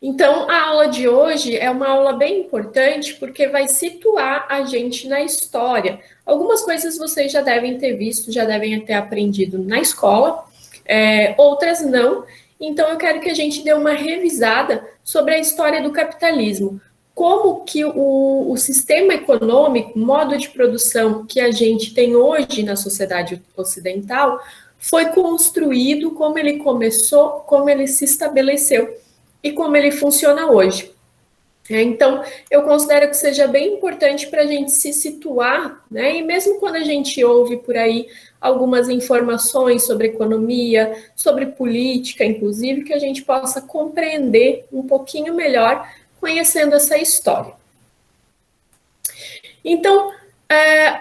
Então, a aula de hoje é uma aula bem importante porque vai situar a gente na história. Algumas coisas vocês já devem ter visto, já devem ter aprendido na escola, outras não. Então, eu quero que a gente dê uma revisada sobre a história do capitalismo. Como que o sistema econômico, modo de produção que a gente tem hoje na sociedade ocidental, foi construído, como ele começou, como ele se estabeleceu e como ele funciona hoje. Então, eu considero que seja bem importante para a gente se situar, né? E mesmo quando a gente ouve por aí algumas informações sobre economia, sobre política, inclusive, que a gente possa compreender um pouquinho melhor conhecendo essa história. Então,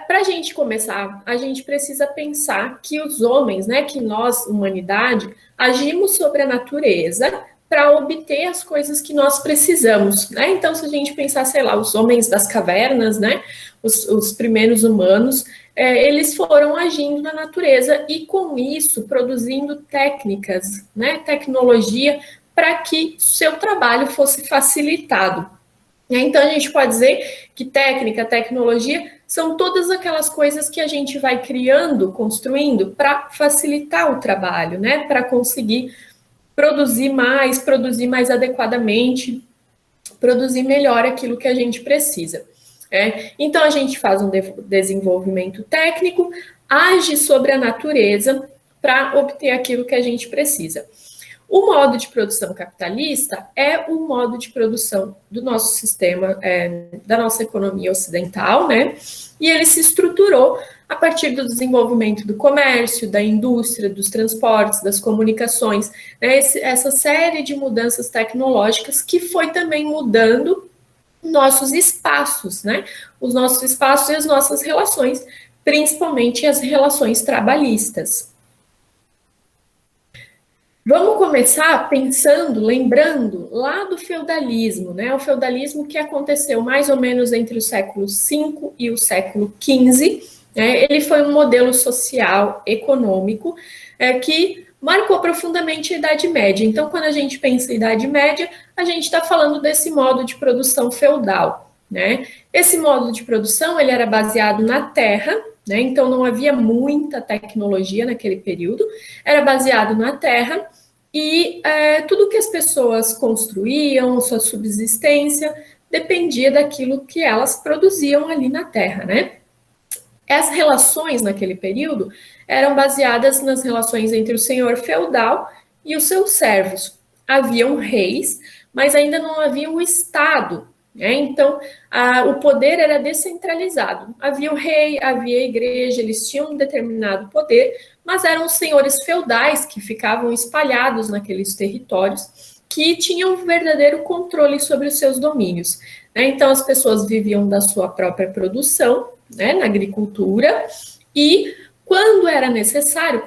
para a gente começar, a gente precisa pensar que os homens, né, que nós, humanidade, agimos sobre a natureza para obter as coisas que nós precisamos, né? Então, se a gente pensar, sei lá, os homens das cavernas, né, os primeiros humanos, eles foram agindo na natureza e, com isso, produzindo técnicas, né, tecnologia, para que seu trabalho fosse facilitado. Então, a gente pode dizer que técnica, tecnologia, são todas aquelas coisas que a gente vai criando, construindo, para facilitar o trabalho, né? Para conseguir produzir mais adequadamente, produzir melhor aquilo que a gente precisa. Então, a gente faz um desenvolvimento técnico, age sobre a natureza para obter aquilo que a gente precisa. O modo de produção capitalista é o modo de produção do nosso sistema, da nossa economia ocidental, né? E ele se estruturou a partir do desenvolvimento do comércio, da indústria, dos transportes, das comunicações, né? Essa série de mudanças tecnológicas que foi também mudando nossos espaços, né? Os nossos espaços e as nossas relações, principalmente as relações trabalhistas. Vamos começar pensando, lembrando lá do feudalismo, né? O feudalismo que aconteceu mais ou menos entre o século V e o século XV. Ele foi um modelo social, econômico, que marcou profundamente a Idade Média. Então, quando a gente pensa em Idade Média, a gente está falando desse modo de produção feudal, né? Esse modo de produção ele era baseado na terra, né? Então não havia muita tecnologia naquele período, era baseado na terra e tudo que as pessoas construíam, sua subsistência, dependia daquilo que elas produziam ali na terra, né? As relações naquele período eram baseadas nas relações entre o senhor feudal e os seus servos. Haviam reis, mas ainda não havia o Estado, né? Então, o poder era descentralizado. Havia o rei, havia a igreja, eles tinham um determinado poder, mas eram os senhores feudais que ficavam espalhados naqueles territórios, que tinham um verdadeiro controle sobre os seus domínios. Então, as pessoas viviam da sua própria produção, né, na agricultura, e quando era necessário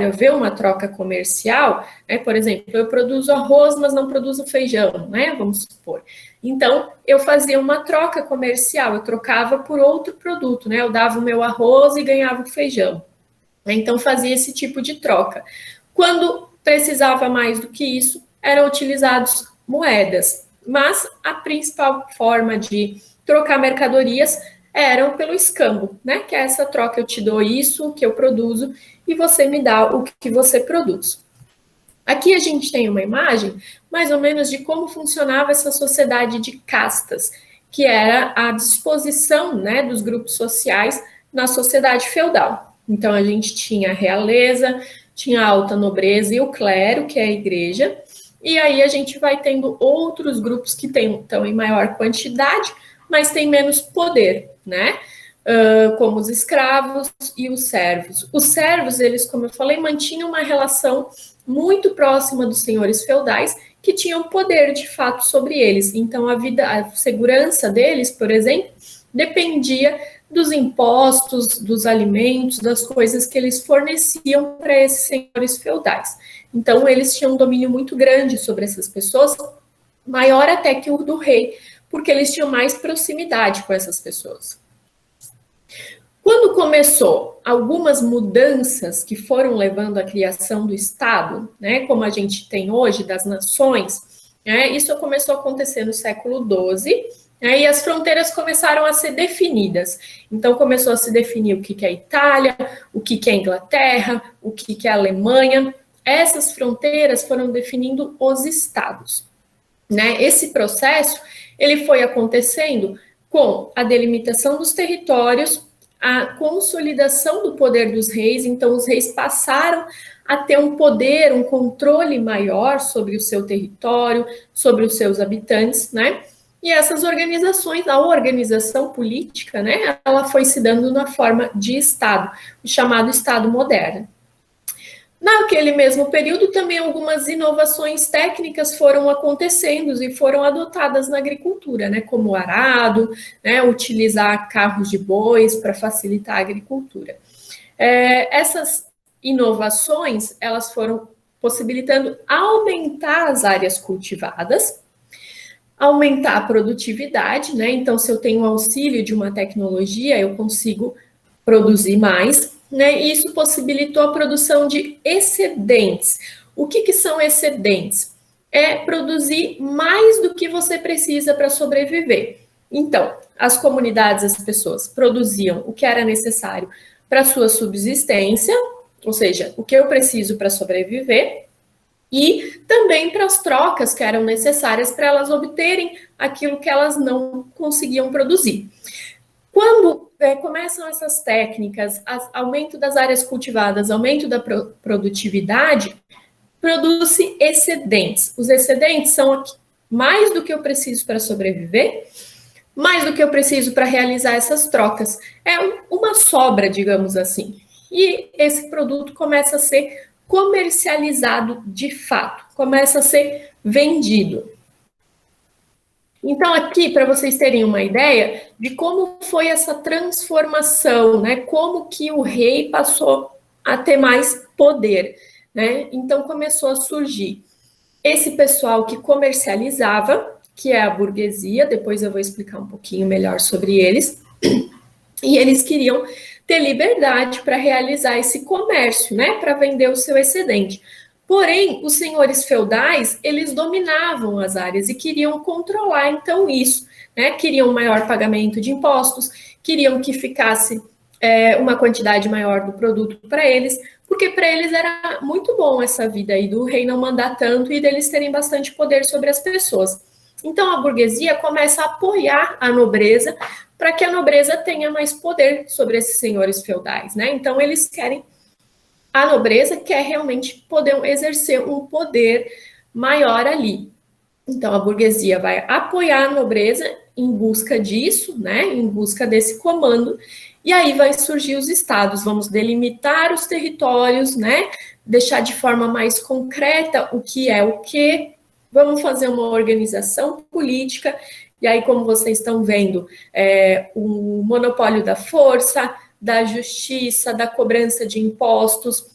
haver uma troca comercial, né, por exemplo, eu produzo arroz, mas não produzo feijão, né, vamos supor. Então, eu fazia uma troca comercial, eu trocava por outro produto, né, eu dava o meu arroz e ganhava o feijão. Então, fazia esse tipo de troca. Quando precisava mais do que isso, eram utilizados moedas, mas a principal forma de trocar mercadorias eram pelo escambo, né? Que é essa troca, eu te dou isso que eu produzo e você me dá o que você produz. Aqui a gente tem uma imagem, mais ou menos, de como funcionava essa sociedade de castas, que era a disposição, né, dos grupos sociais na sociedade feudal. Então, a gente tinha a realeza, tinha a alta nobreza e o clero, que é a igreja, e aí a gente vai tendo outros grupos que estão em maior quantidade, mas têm menos poder, né? Como os escravos e os servos. Os servos, eles, como eu falei, mantinham uma relação muito próxima dos senhores feudais, que tinham poder de fato sobre eles. Então, a segurança deles, por exemplo, dependia dos impostos, dos alimentos, das coisas que eles forneciam para esses senhores feudais. Então, eles tinham um domínio muito grande sobre essas pessoas, maior até que o do rei, porque eles tinham mais proximidade com essas pessoas. Quando começou algumas mudanças que foram levando à criação do Estado, né, como a gente tem hoje, das nações, né? Isso começou a acontecer no século XII, né? E as fronteiras começaram a ser definidas. Então, começou a se definir o que é Itália, o que é Inglaterra, o que é Alemanha. Essas fronteiras foram definindo os estados, né? Esse processo ele foi acontecendo com a delimitação dos territórios, a consolidação do poder dos reis. Então, os reis passaram a ter um poder, um controle maior sobre o seu território, sobre os seus habitantes, né? E essas organizações, a organização política, né, ela foi se dando na forma de Estado, o chamado Estado moderno. Naquele mesmo período, também algumas inovações técnicas foram acontecendo e foram adotadas na agricultura, né, como o arado, né, utilizar carros de bois para facilitar a agricultura. Essas inovações, elas foram possibilitando aumentar as áreas cultivadas, aumentar a produtividade, né, então se eu tenho auxílio de uma tecnologia, eu consigo produzir mais, né? E isso possibilitou a produção de excedentes. O que são excedentes? É produzir mais do que você precisa para sobreviver. Então, as comunidades, as pessoas produziam o que era necessário para sua subsistência, ou seja, o que eu preciso para sobreviver, e também para as trocas que eram necessárias para elas obterem aquilo que elas não conseguiam produzir. Quando começam essas técnicas, aumento das áreas cultivadas, aumento da produtividade, produz-se excedentes. Os excedentes são mais do que eu preciso para sobreviver, mais do que eu preciso para realizar essas trocas. É uma sobra, digamos assim. E esse produto começa a ser comercializado de fato, começa a ser vendido. Então, aqui, para vocês terem uma ideia de como foi essa transformação, né? Como que o rei passou a ter mais poder, né? Então, começou a surgir esse pessoal que comercializava, que é a burguesia, depois eu vou explicar um pouquinho melhor sobre eles, e eles queriam ter liberdade para realizar esse comércio, né? Para vender o seu excedente. Porém, os senhores feudais, eles dominavam as áreas e queriam controlar, então, isso, né? Queriam maior pagamento de impostos, queriam que ficasse uma quantidade maior do produto para eles, porque para eles era muito bom essa vida aí do rei não mandar tanto e deles terem bastante poder sobre as pessoas. Então, a burguesia começa a apoiar a nobreza para que a nobreza tenha mais poder sobre esses senhores feudais, né? Então, eles querem... A nobreza quer realmente poder exercer um poder maior ali. Então, a burguesia vai apoiar a nobreza em busca disso, né, em busca desse comando, e aí vai surgir os estados. Vamos delimitar os territórios, né, deixar de forma mais concreta o que é o quê, vamos fazer uma organização política, e aí, como vocês estão vendo, o monopólio da força, da justiça, da cobrança de impostos,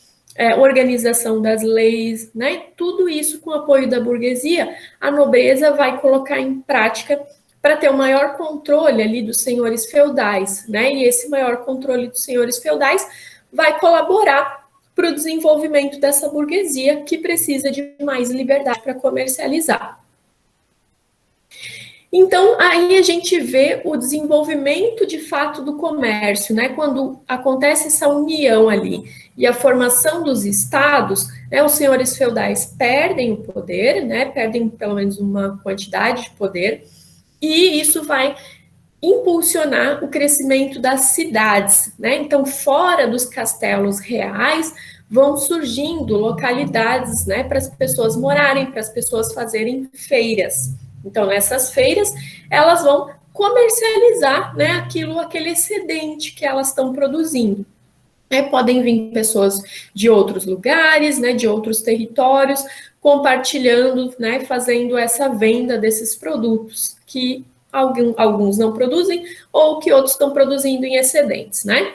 organização das leis, né? Tudo isso com o apoio da burguesia, a nobreza vai colocar em prática para ter o maior controle ali dos senhores feudais, né? E esse maior controle dos senhores feudais vai colaborar para o desenvolvimento dessa burguesia que precisa de mais liberdade para comercializar. Então, aí a gente vê o desenvolvimento de fato do comércio, né? Quando acontece essa união ali e a formação dos estados, né? Os senhores feudais perdem o poder, né? Perdem pelo menos uma quantidade de poder, e isso vai impulsionar o crescimento das cidades, né? Então, fora dos castelos reais, vão surgindo localidades, né? Para as pessoas morarem, para as pessoas fazerem feiras. Então, nessas feiras, elas vão comercializar, né, aquele excedente que elas estão produzindo. Podem vir pessoas de outros lugares, né, de outros territórios, compartilhando, né, fazendo essa venda desses produtos que alguns não produzem ou que outros estão produzindo em excedentes, né?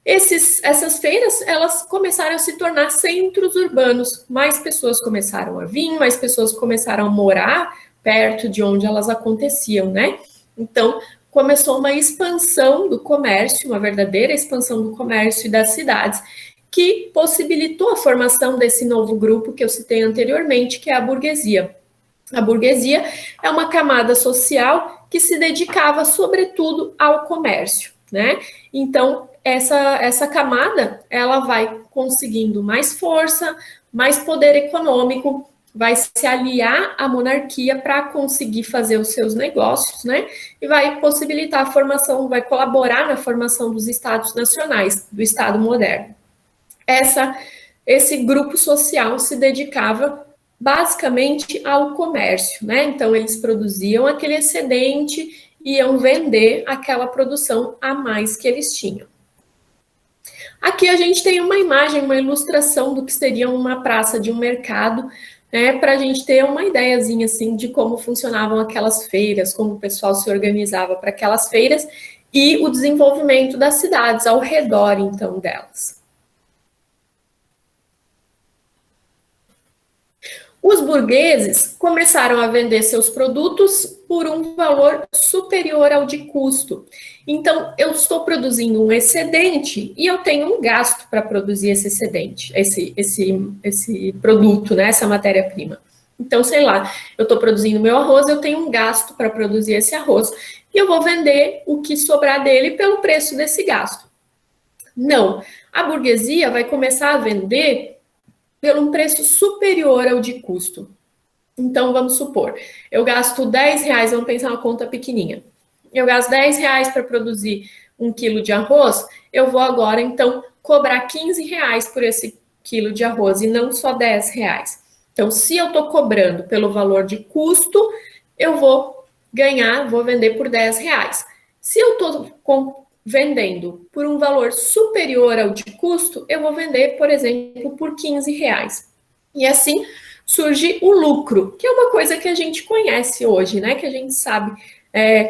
Essas feiras, elas começaram a se tornar centros urbanos. Mais pessoas começaram a vir, mais pessoas começaram a morar perto de onde elas aconteciam, né? Então, começou uma expansão do comércio, uma verdadeira expansão do comércio e das cidades, que possibilitou a formação desse novo grupo que eu citei anteriormente, que é a burguesia. A burguesia é uma camada social que se dedicava, sobretudo, ao comércio, né? Então, essa camada, ela vai conseguindo mais força, mais poder econômico, vai se aliar à monarquia para conseguir fazer os seus negócios, né? E vai possibilitar a formação, vai colaborar na formação dos estados nacionais, do Estado moderno. Esse grupo social se dedicava basicamente ao comércio, né? Então, eles produziam aquele excedente e iam vender aquela produção a mais que eles tinham. Aqui a gente tem uma imagem, uma ilustração do que seria uma praça de um mercado, né, para a gente ter uma ideiazinha assim de como funcionavam aquelas feiras, como o pessoal se organizava para aquelas feiras e o desenvolvimento das cidades ao redor, então, delas. Os burgueses começaram a vender seus produtos por um valor superior ao de custo. Então, eu estou produzindo um excedente e eu tenho um gasto para produzir esse excedente, esse produto, né, essa matéria-prima. Então, sei lá, eu estou produzindo meu arroz, eu tenho um gasto para produzir esse arroz e eu vou vender o que sobrar dele pelo preço desse gasto. Não, a burguesia vai começar a vender pelo um preço superior ao de custo. Então, vamos supor, eu gasto 10 reais, vamos pensar uma conta pequenininha. Eu gasto 10 reais para produzir 1 quilo de arroz, eu vou agora, então, cobrar 15 reais por esse quilo de arroz e não só 10 reais. Então, se eu estou cobrando pelo valor de custo, eu vou ganhar, vou vender por 10 reais. Se eu estou vendendo por um valor superior ao de custo, eu vou vender, por exemplo, por 15 reais. E assim surge o lucro, que é uma coisa que a gente conhece hoje, né? Que a gente sabe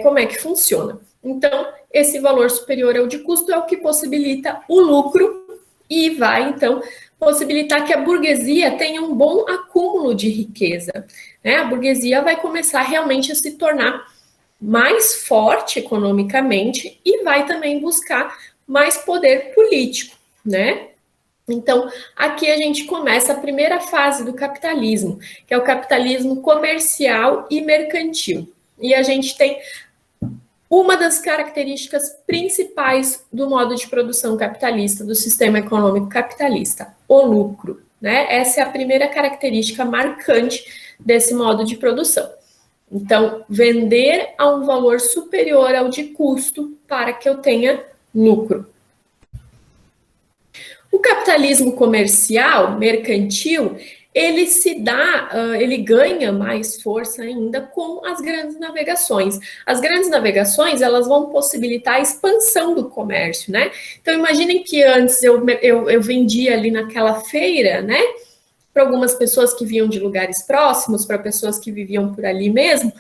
como é que funciona. Então, esse valor superior ao de custo é o que possibilita o lucro e vai, então, possibilitar que a burguesia tenha um bom acúmulo de riqueza, né? A burguesia vai começar realmente a se tornar mais forte economicamente e vai também buscar mais poder político, né? Então, aqui a gente começa a primeira fase do capitalismo, que é o capitalismo comercial e mercantil. E a gente tem uma das características principais do modo de produção capitalista, do sistema econômico capitalista, o lucro, né? Essa é a primeira característica marcante desse modo de produção. Então, vender a um valor superior ao de custo para que eu tenha lucro. O capitalismo comercial, mercantil, ele ganha mais força ainda com as grandes navegações. As grandes navegações, elas vão possibilitar a expansão do comércio, né? Então, imaginem que antes eu vendia ali naquela feira, né? Para algumas pessoas que vinham de lugares próximos, para pessoas que viviam por ali mesmo.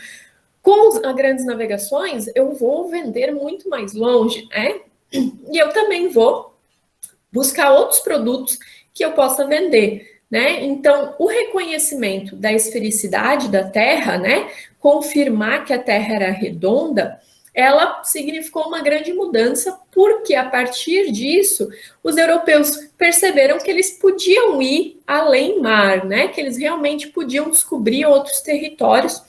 Com as grandes navegações, eu vou vender muito mais longe, né? E eu também vou buscar outros produtos que eu possa vender, né? Então, o reconhecimento da esfericidade da Terra, né? Confirmar que a Terra era redonda, ela significou uma grande mudança, porque a partir disso, os europeus perceberam que eles podiam ir além mar, né? Que eles realmente podiam descobrir outros territórios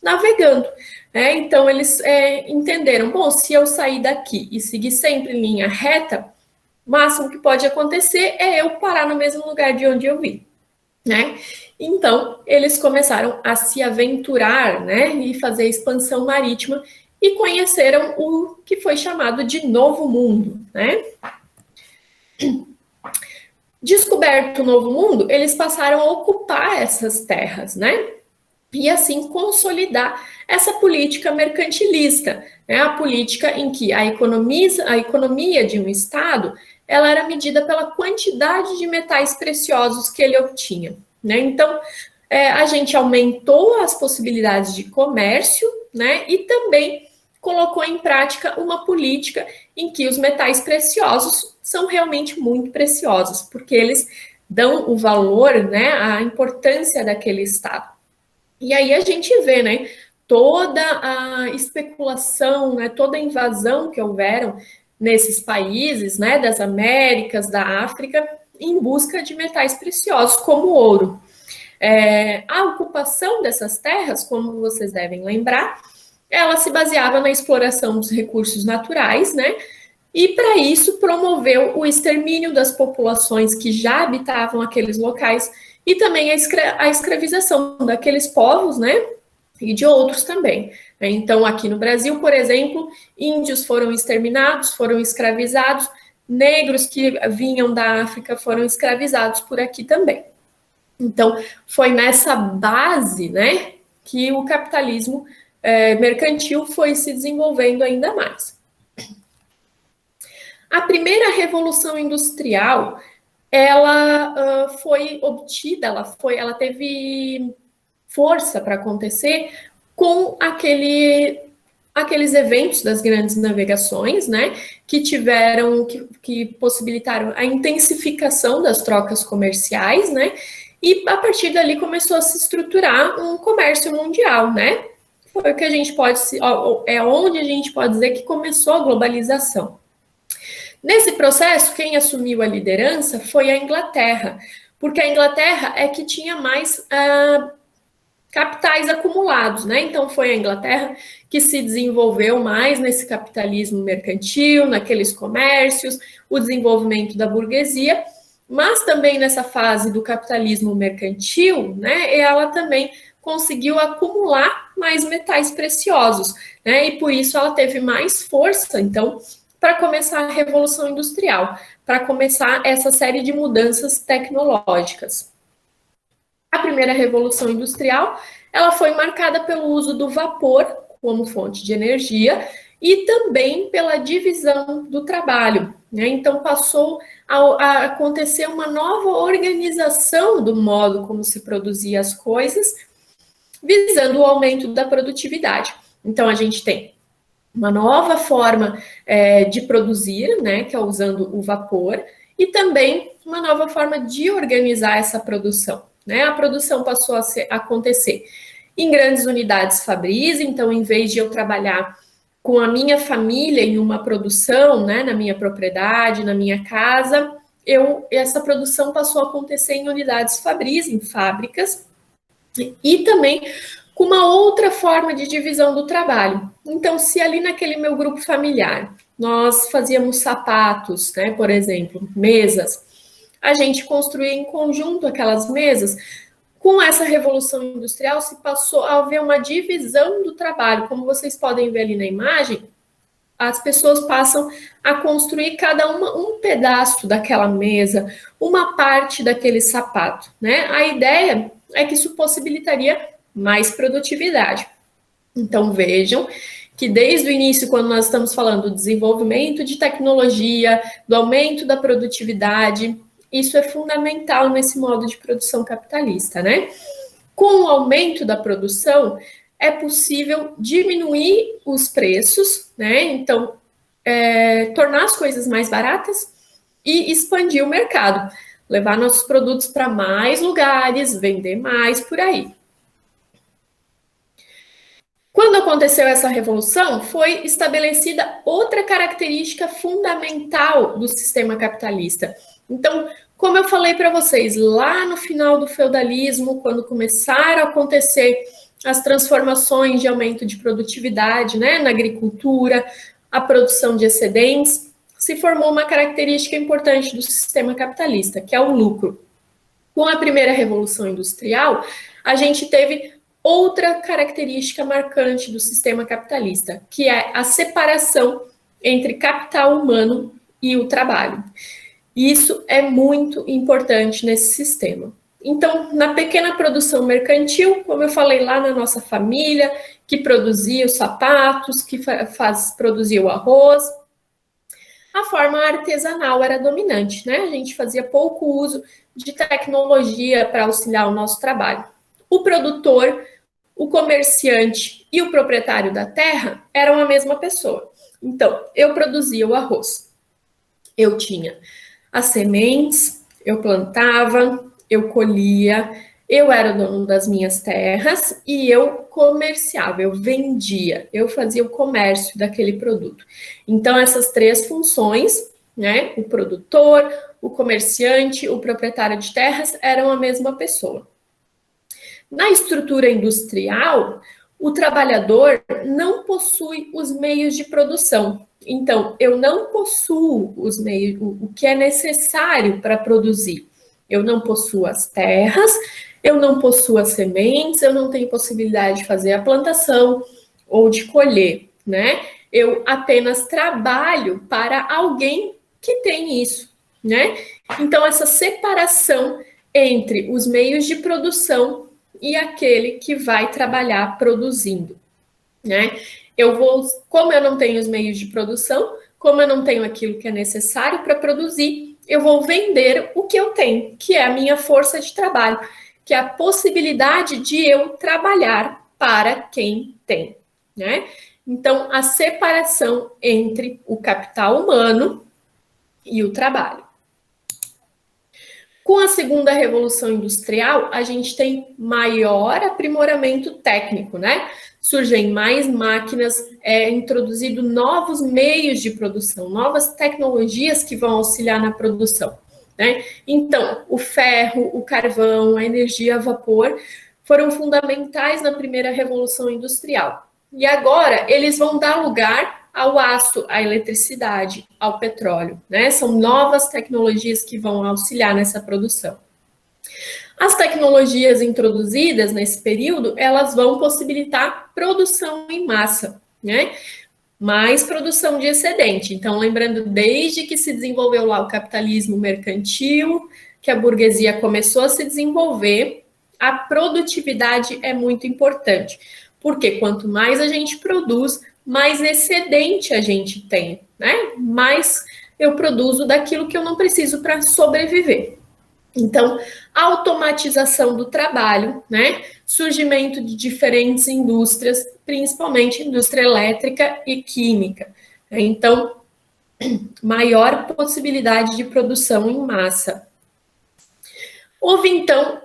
navegando. Né? Então, eles entenderam, bom, se eu sair daqui e seguir sempre em linha reta, o máximo que pode acontecer é eu parar no mesmo lugar de onde eu vim. Né? Então, eles começaram a se aventurar, né, e fazer expansão marítima e conheceram o que foi chamado de Novo Mundo, né? Descoberto o Novo Mundo, eles passaram a ocupar essas terras, né? E assim consolidar essa política mercantilista, né? A política em que a economia de um Estado ela era medida pela quantidade de metais preciosos que ele obtinha. Né? Então, a gente aumentou as possibilidades de comércio, né? E também colocou em prática uma política em que os metais preciosos são realmente muito preciosos, porque eles dão o valor, né, a importância daquele Estado. E aí a gente vê, né, toda a especulação, né, toda a invasão que houveram nesses países, né, das Américas, da África, em busca de metais preciosos, como o ouro. A ocupação dessas terras, como vocês devem lembrar, ela se baseava na exploração dos recursos naturais, né? E para isso promoveu o extermínio das populações que já habitavam aqueles locais e também a escravização daqueles povos, né? E de outros também. Então, aqui no Brasil, por exemplo, índios foram exterminados, foram escravizados, negros que vinham da África foram escravizados por aqui também. Então, foi nessa base, né, que o capitalismo mercantil foi se desenvolvendo ainda mais. A primeira revolução industrial, ela foi obtida, ela teve força para acontecer com aqueles eventos das grandes navegações, né, que possibilitaram a intensificação das trocas comerciais, né, e a partir dali começou a se estruturar um comércio mundial, né, foi o que a gente onde a gente pode dizer que começou a globalização. Nesse processo, quem assumiu a liderança foi a Inglaterra, porque a Inglaterra é que tinha mais capitais acumulados, né? Então foi a Inglaterra que se desenvolveu mais nesse capitalismo mercantil, naqueles comércios, o desenvolvimento da burguesia, mas também nessa fase do capitalismo mercantil, né? Ela também conseguiu acumular mais metais preciosos, né? E por isso ela teve mais força, então, para começar a Revolução Industrial, para começar essa série de mudanças tecnológicas. A primeira Revolução Industrial, ela foi marcada pelo uso do vapor como fonte de energia e também pela divisão do trabalho, né? Então passou a acontecer uma nova organização do modo como se produzia as coisas, visando o aumento da produtividade. Então a gente tem uma nova forma de produzir, né, que é usando o vapor, e também uma nova forma de organizar essa produção, né? A produção passou a acontecer em grandes unidades fabris, então, em vez de eu trabalhar com a minha família em uma produção, né, na minha propriedade, na minha casa, essa produção passou a acontecer em unidades fabris, em fábricas, e também com uma outra forma de divisão do trabalho. Então, se ali naquele meu grupo familiar nós fazíamos sapatos, né, por exemplo, mesas, a gente construía em conjunto aquelas mesas. Com essa revolução industrial se passou a haver uma divisão do trabalho. Como vocês podem ver ali na imagem, as pessoas passam a construir cada uma um pedaço daquela mesa, uma parte daquele sapato, né? A ideia é que isso possibilitaria mais produtividade. Então, vejam que desde o início, quando nós estamos falando do desenvolvimento de tecnologia, do aumento da produtividade, isso é fundamental nesse modo de produção capitalista, né? Com o aumento da produção, é possível diminuir os preços, né? Então, tornar as coisas mais baratas e expandir o mercado, levar nossos produtos para mais lugares, vender mais por aí. Quando aconteceu essa revolução, foi estabelecida outra característica fundamental do sistema capitalista. Então, como eu falei para vocês, lá no final do feudalismo, quando começaram a acontecer as transformações de aumento de produtividade, né, na agricultura, a produção de excedentes, se formou uma característica importante do sistema capitalista, que é o lucro. Com a primeira revolução industrial, a gente teve outra característica marcante do sistema capitalista, que é a separação entre capital humano e o trabalho. Isso é muito importante nesse sistema. Então, na pequena produção mercantil, como eu falei lá na nossa família, que produzia os sapatos, que produzia o arroz, a forma artesanal era dominante, né? A gente fazia pouco uso de tecnologia para auxiliar o nosso trabalho. O produtor, o comerciante e o proprietário da terra eram a mesma pessoa. Então, eu produzia o arroz. Eu tinha as sementes, eu plantava, eu colhia, eu era dono das minhas terras e eu comerciava, eu vendia, eu fazia o comércio daquele produto. Então, essas três funções, né, o produtor, o comerciante, o proprietário de terras, eram a mesma pessoa. Na estrutura industrial, o trabalhador não possui os meios de produção. Então, eu não possuo os meios, o que é necessário para produzir. Eu não possuo as terras, eu não possuo as sementes, eu não tenho possibilidade de fazer a plantação ou de colher, né? Eu apenas trabalho para alguém que tem isso, né? Então, essa separação entre os meios de produção e aquele que vai trabalhar produzindo, né? Como eu não tenho os meios de produção, como eu não tenho aquilo que é necessário para produzir, eu vou vender o que eu tenho, que é a minha força de trabalho, que é a possibilidade de eu trabalhar para quem tem, né? Então, a separação entre o capital humano e o trabalho. Com a segunda revolução industrial, a gente tem maior aprimoramento técnico, né? Surgem mais máquinas, introduzido novos meios de produção, novas tecnologias que vão auxiliar na produção, né? Então, o ferro, o carvão, a energia a vapor foram fundamentais na primeira revolução industrial. E agora eles vão dar lugar ao aço, à eletricidade, ao petróleo, né? São novas tecnologias que vão auxiliar nessa produção. As tecnologias introduzidas nesse período, elas vão possibilitar produção em massa, né? Mais produção de excedente. Então, lembrando, desde que se desenvolveu lá o capitalismo mercantil, que a burguesia começou a se desenvolver, a produtividade é muito importante. Porque quanto mais a gente produz, mais excedente a gente tem, né? Mais eu produzo daquilo que eu não preciso para sobreviver. Então, automatização do trabalho, né? Surgimento de diferentes indústrias, principalmente indústria elétrica e química. Então, maior possibilidade de produção em massa. Houve, então,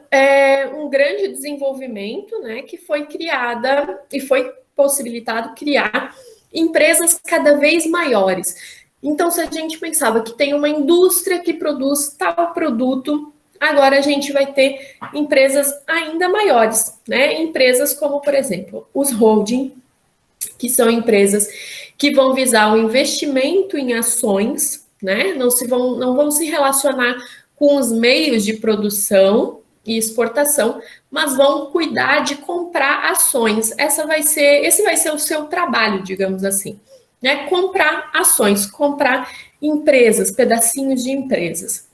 um grande desenvolvimento, né, que foi criada e foi possibilitado criar empresas cada vez maiores. Então, se a gente pensava que tem uma indústria que produz tal produto, agora a gente vai ter empresas ainda maiores, né? Empresas como, por exemplo, os holding, que são empresas que vão visar o investimento em ações, né? Não vão se relacionar com os meios de produção e exportação, mas vão cuidar de comprar ações. Esse vai ser o seu trabalho, digamos assim, né? Comprar ações, comprar empresas, pedacinhos de empresas.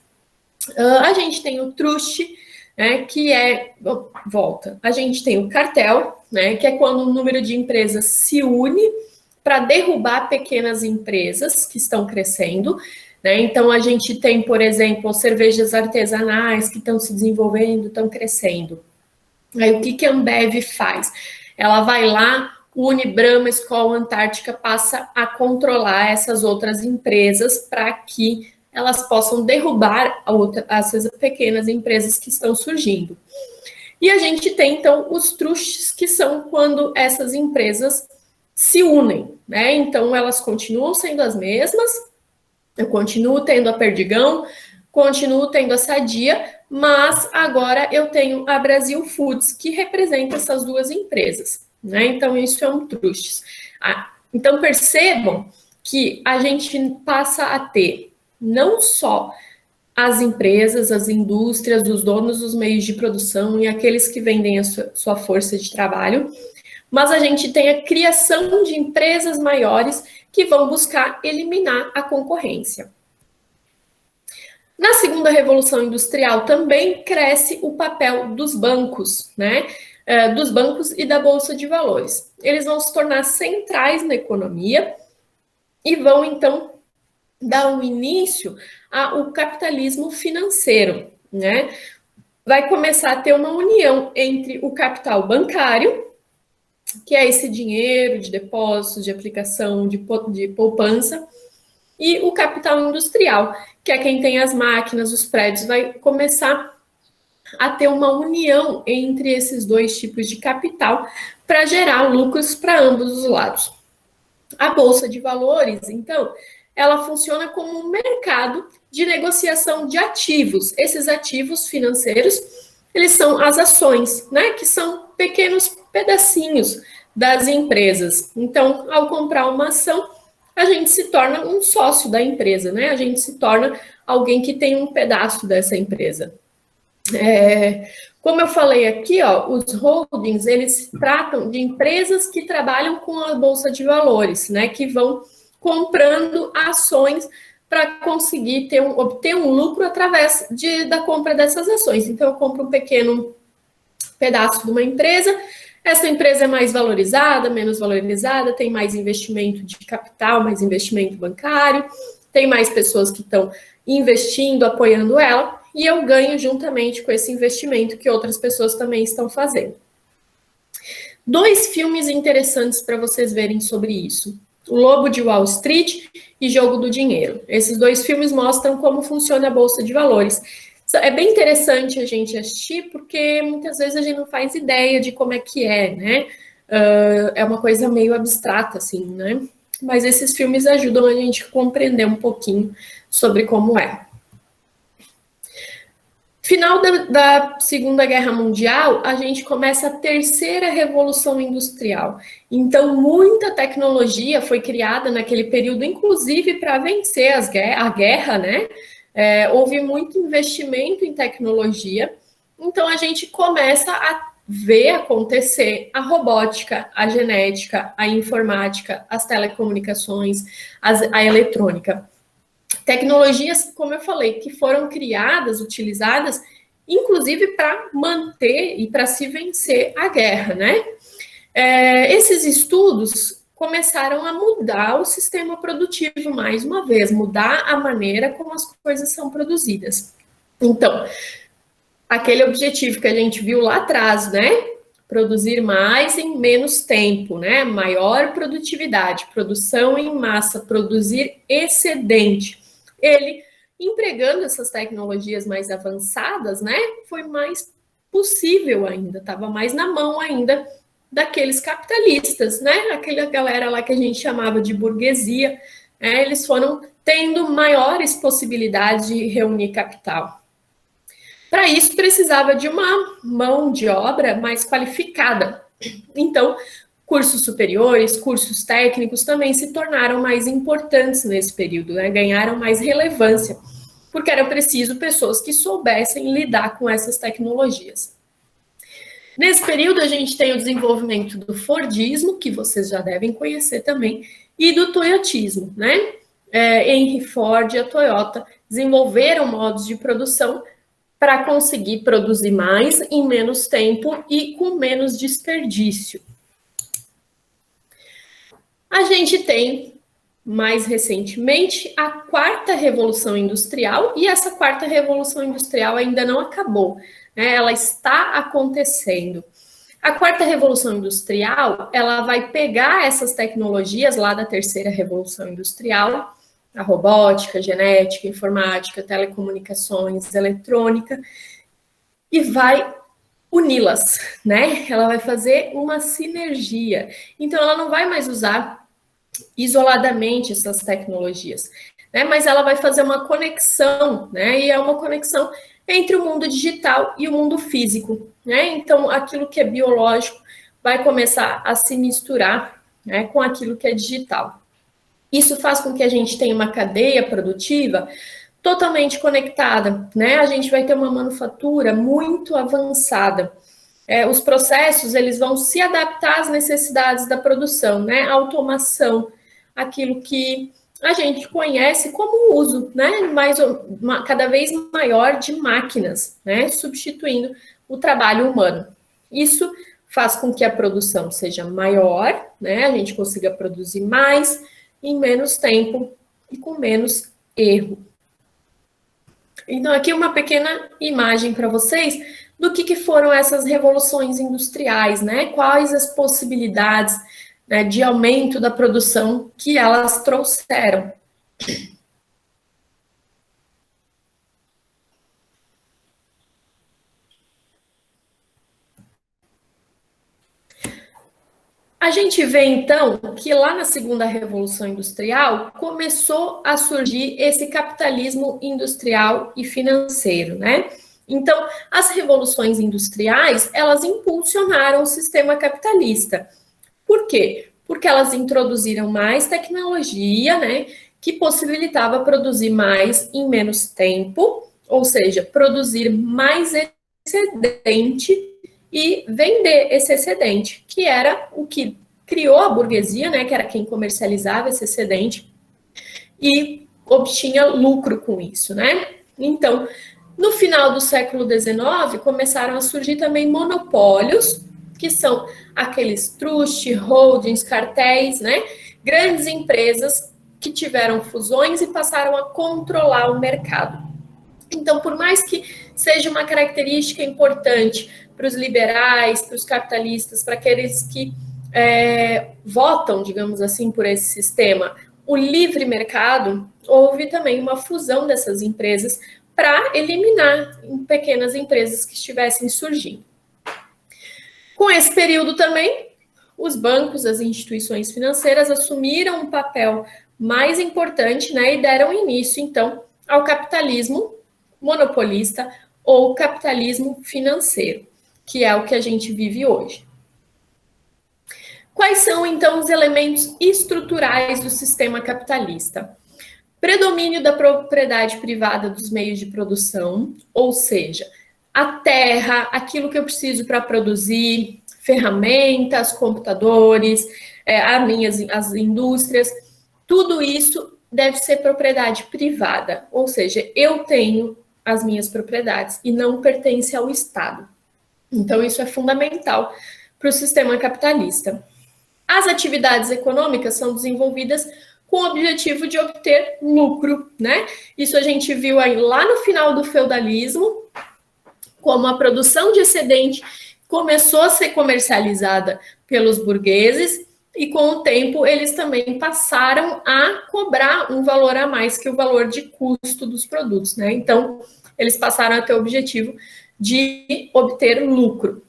A gente tem o trust, né, que a gente tem o cartel, né, que é quando o número de empresas se une para derrubar pequenas empresas que estão crescendo, né? Então, a gente tem, por exemplo, cervejas artesanais que estão se desenvolvendo, estão crescendo. Aí, o que a Ambev faz? Ela vai lá, une Brahma, Skol, Antártica, passa a controlar essas outras empresas para que elas possam derrubar essas pequenas empresas que estão surgindo. E a gente tem, então, os trusts, que são quando essas empresas se unem, né? Então, elas continuam sendo as mesmas, eu continuo tendo a Perdigão, continuo tendo a Sadia, mas agora eu tenho a Brasil Foods, que representa essas duas empresas, né? Então, isso é um trust. Então, percebam que a gente passa a ter não só as empresas, as indústrias, os donos dos meios de produção e aqueles que vendem a sua força de trabalho, mas a gente tem a criação de empresas maiores que vão buscar eliminar a concorrência. Na segunda revolução industrial também cresce o papel dos bancos, né? Dos bancos e da Bolsa de Valores. Eles vão se tornar centrais na economia e vão, então, dar um início ao capitalismo financeiro, né? Vai começar a ter uma união entre o capital bancário, que é esse dinheiro de depósitos, de aplicação, de poupança, e o capital industrial, que é quem tem as máquinas, os prédios, vai começar a ter uma união entre esses dois tipos de capital para gerar lucros para ambos os lados. A Bolsa de Valores, então, ela funciona como um mercado de negociação de ativos. Esses ativos financeiros eles são as ações, né? Que são pequenos pedacinhos das empresas. Então, ao comprar uma ação, a gente se torna um sócio da empresa, né? A gente se torna alguém que tem um pedaço dessa empresa. Como eu falei aqui, ó, os holdings, eles tratam de empresas que trabalham com a Bolsa de Valores, né? Que vão comprando ações para conseguir obter um lucro através da compra dessas ações. Então, eu compro um pequeno pedaço de uma empresa, essa empresa é mais valorizada, menos valorizada, tem mais investimento de capital, mais investimento bancário, tem mais pessoas que estão investindo, apoiando ela, e eu ganho juntamente com esse investimento que outras pessoas também estão fazendo. 2 filmes interessantes para vocês verem sobre isso. O Lobo de Wall Street e Jogo do Dinheiro. Esses 2 filmes mostram como funciona a Bolsa de Valores. É bem interessante a gente assistir, porque muitas vezes a gente não faz ideia de como é que é, né? É uma coisa meio abstrata, assim, né? Mas esses filmes ajudam a gente a compreender um pouquinho sobre como é. Final da Segunda Guerra Mundial, a gente começa a terceira revolução industrial. Então, muita tecnologia foi criada naquele período, inclusive para vencer a guerra, né? Houve muito investimento em tecnologia. Então, a gente começa a ver acontecer a robótica, a genética, a informática, as telecomunicações, a eletrônica. Tecnologias, como eu falei, que foram criadas, utilizadas, inclusive para manter e para se vencer a guerra, né? Esses estudos começaram a mudar o sistema produtivo, mais uma vez, mudar a maneira como as coisas são produzidas. Então, aquele objetivo que a gente viu lá atrás, né? Produzir mais em menos tempo, né? Maior produtividade, produção em massa, produzir excedente. Ele, empregando essas tecnologias mais avançadas, né, foi mais possível ainda, estava mais na mão ainda daqueles capitalistas, né, aquela galera lá que a gente chamava de burguesia, eles foram tendo maiores possibilidades de reunir capital. Para isso, precisava de uma mão de obra mais qualificada. Então, cursos superiores, cursos técnicos também se tornaram mais importantes nesse período, né? Ganharam mais relevância, porque era preciso pessoas que soubessem lidar com essas tecnologias. Nesse período, a gente tem o desenvolvimento do Fordismo, que vocês já devem conhecer também, e do Toyotismo, né? Henry Ford e a Toyota desenvolveram modos de produção para conseguir produzir mais em menos tempo e com menos desperdício. A gente tem, mais recentemente, a 4ª Revolução Industrial, e essa 4ª Revolução Industrial ainda não acabou, né? Ela está acontecendo. A 4ª Revolução Industrial, ela vai pegar essas tecnologias lá da 3ª Revolução Industrial, a robótica, genética, informática, telecomunicações, eletrônica, e vai uni-las, né? Ela vai fazer uma sinergia. Então, ela não vai mais usar isoladamente essas tecnologias, né? Mas ela vai fazer uma conexão, né? E é uma conexão entre o mundo digital e o mundo físico, né? Então, aquilo que é biológico vai começar a se misturar, né, com aquilo que é digital. Isso faz com que a gente tenha uma cadeia produtiva totalmente conectada, né? A gente vai ter uma manufatura muito avançada. Os processos, eles vão se adaptar às necessidades da produção, né? A automação, aquilo que a gente conhece como uso, né? Cada vez maior de máquinas, né? Substituindo o trabalho humano. Isso faz com que a produção seja maior, né? A gente consiga produzir mais em menos tempo e com menos erro. Então, aqui uma pequena imagem para vocês do que foram essas revoluções industriais, né? Quais as possibilidades, né, de aumento da produção que elas trouxeram. A gente vê, então, que lá na segunda Revolução Industrial começou a surgir esse capitalismo industrial e financeiro, né? Então, as revoluções industriais, elas impulsionaram o sistema capitalista. Por quê? Porque elas introduziram mais tecnologia, né, que possibilitava produzir mais em menos tempo, ou seja, produzir mais excedente e vender esse excedente, que era o que criou a burguesia, né, que era quem comercializava esse excedente e obtinha lucro com isso, né? Então, no final do século XIX, começaram a surgir também monopólios, que são aqueles trust, holdings, cartéis, né? Grandes empresas que tiveram fusões e passaram a controlar o mercado. Então, por mais que seja uma característica importante para os liberais, para os capitalistas, para aqueles que votam, digamos assim, por esse sistema, o livre mercado, houve também uma fusão dessas empresas para eliminar pequenas empresas que estivessem surgindo. Com esse período também, os bancos, as instituições financeiras assumiram um papel mais importante, né, e deram início, então, ao capitalismo monopolista ou capitalismo financeiro, que é o que a gente vive hoje. Quais são, então, os elementos estruturais do sistema capitalista? Predomínio da propriedade privada dos meios de produção, ou seja, a terra, aquilo que eu preciso para produzir, ferramentas, computadores, as indústrias, tudo isso deve ser propriedade privada, ou seja, eu tenho as minhas propriedades e não pertence ao Estado. Então, isso é fundamental para o sistema capitalista. As atividades econômicas são desenvolvidas com o objetivo de obter lucro, né? Isso a gente viu aí lá no final do feudalismo, como a produção de excedente começou a ser comercializada pelos burgueses e com o tempo eles também passaram a cobrar um valor a mais que o valor de custo dos produtos, né? Então, eles passaram a ter o objetivo de obter lucro.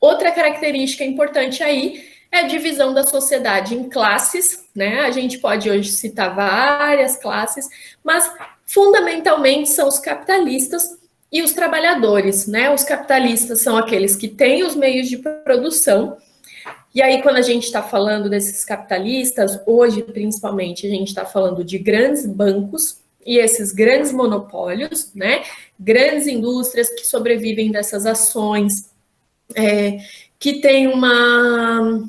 Outra característica importante aí é a divisão da sociedade em classes, né? A gente pode hoje citar várias classes, mas fundamentalmente são os capitalistas e os trabalhadores, né? Os capitalistas são aqueles que têm os meios de produção. E aí, quando a gente está falando desses capitalistas, hoje, principalmente, a gente está falando de grandes bancos e esses grandes monopólios, né? Grandes indústrias que sobrevivem dessas ações, que tem uma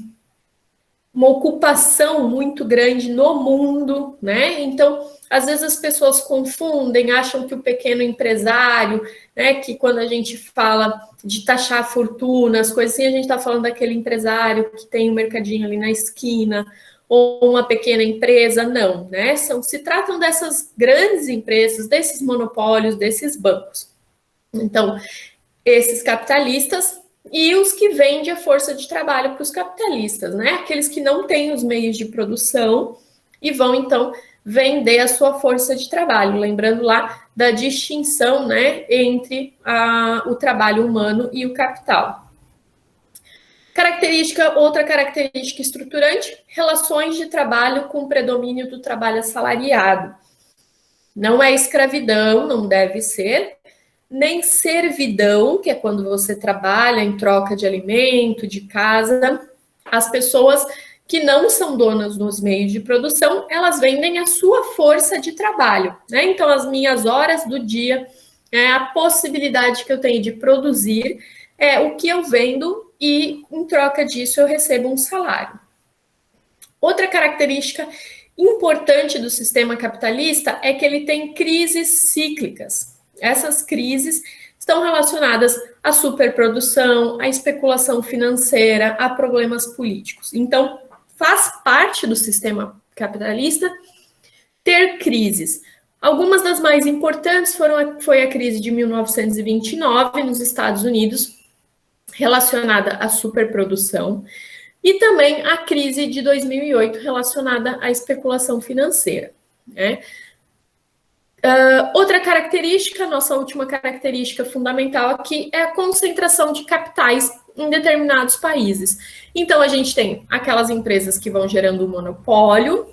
ocupação muito grande no mundo, né? Então, às vezes as pessoas confundem, acham que o pequeno empresário, né, que quando a gente fala de taxar fortunas, coisas assim, a gente está falando daquele empresário que tem um mercadinho ali na esquina, ou uma pequena empresa, não, né? Se tratam dessas grandes empresas, desses monopólios, desses bancos. Então, esses capitalistas e os que vendem a força de trabalho para os capitalistas, né? Aqueles que não têm os meios de produção e vão, então, vender a sua força de trabalho. Lembrando lá da distinção, né, entre o trabalho humano e o capital. Outra característica estruturante, relações de trabalho com predomínio do trabalho assalariado. Não é escravidão, não deve ser, nem servidão, que é quando você trabalha em troca de alimento, de casa. As pessoas que não são donas dos meios de produção, elas vendem a sua força de trabalho, né? Então, as minhas horas do dia, a possibilidade que eu tenho de produzir, é o que eu vendo e, em troca disso, eu recebo um salário. Outra característica importante do sistema capitalista é que ele tem crises cíclicas. Essas crises estão relacionadas à superprodução, à especulação financeira, a problemas políticos. Então, faz parte do sistema capitalista ter crises. Algumas das mais importantes foi a crise de 1929 nos Estados Unidos, relacionada à superprodução, e também a crise de 2008 relacionada à especulação financeira, né? Outra característica, nossa última característica fundamental aqui, é a concentração de capitais em determinados países. Então, a gente tem aquelas empresas que vão gerando um monopólio,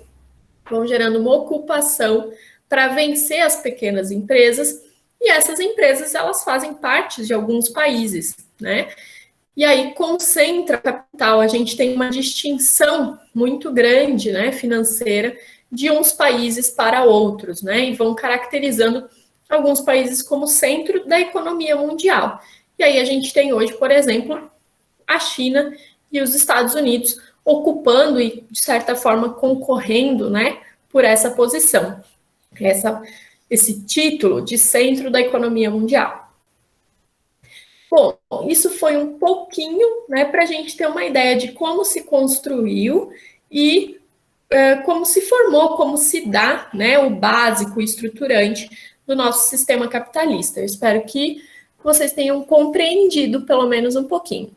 vão gerando uma ocupação para vencer as pequenas empresas, e essas empresas, elas fazem parte de alguns países, né? E aí concentra capital, a gente tem uma distinção muito grande, né, financeira, de uns países para outros, né, e vão caracterizando alguns países como centro da economia mundial. E aí a gente tem hoje, por exemplo, a China e os Estados Unidos ocupando e, de certa forma, concorrendo, né, por essa posição, esse título de centro da economia mundial. Bom, isso foi um pouquinho, né, para a gente ter uma ideia de como se construiu e como se formou, como se dá, né, o básico, o estruturante do nosso sistema capitalista. Eu espero que vocês tenham compreendido pelo menos um pouquinho.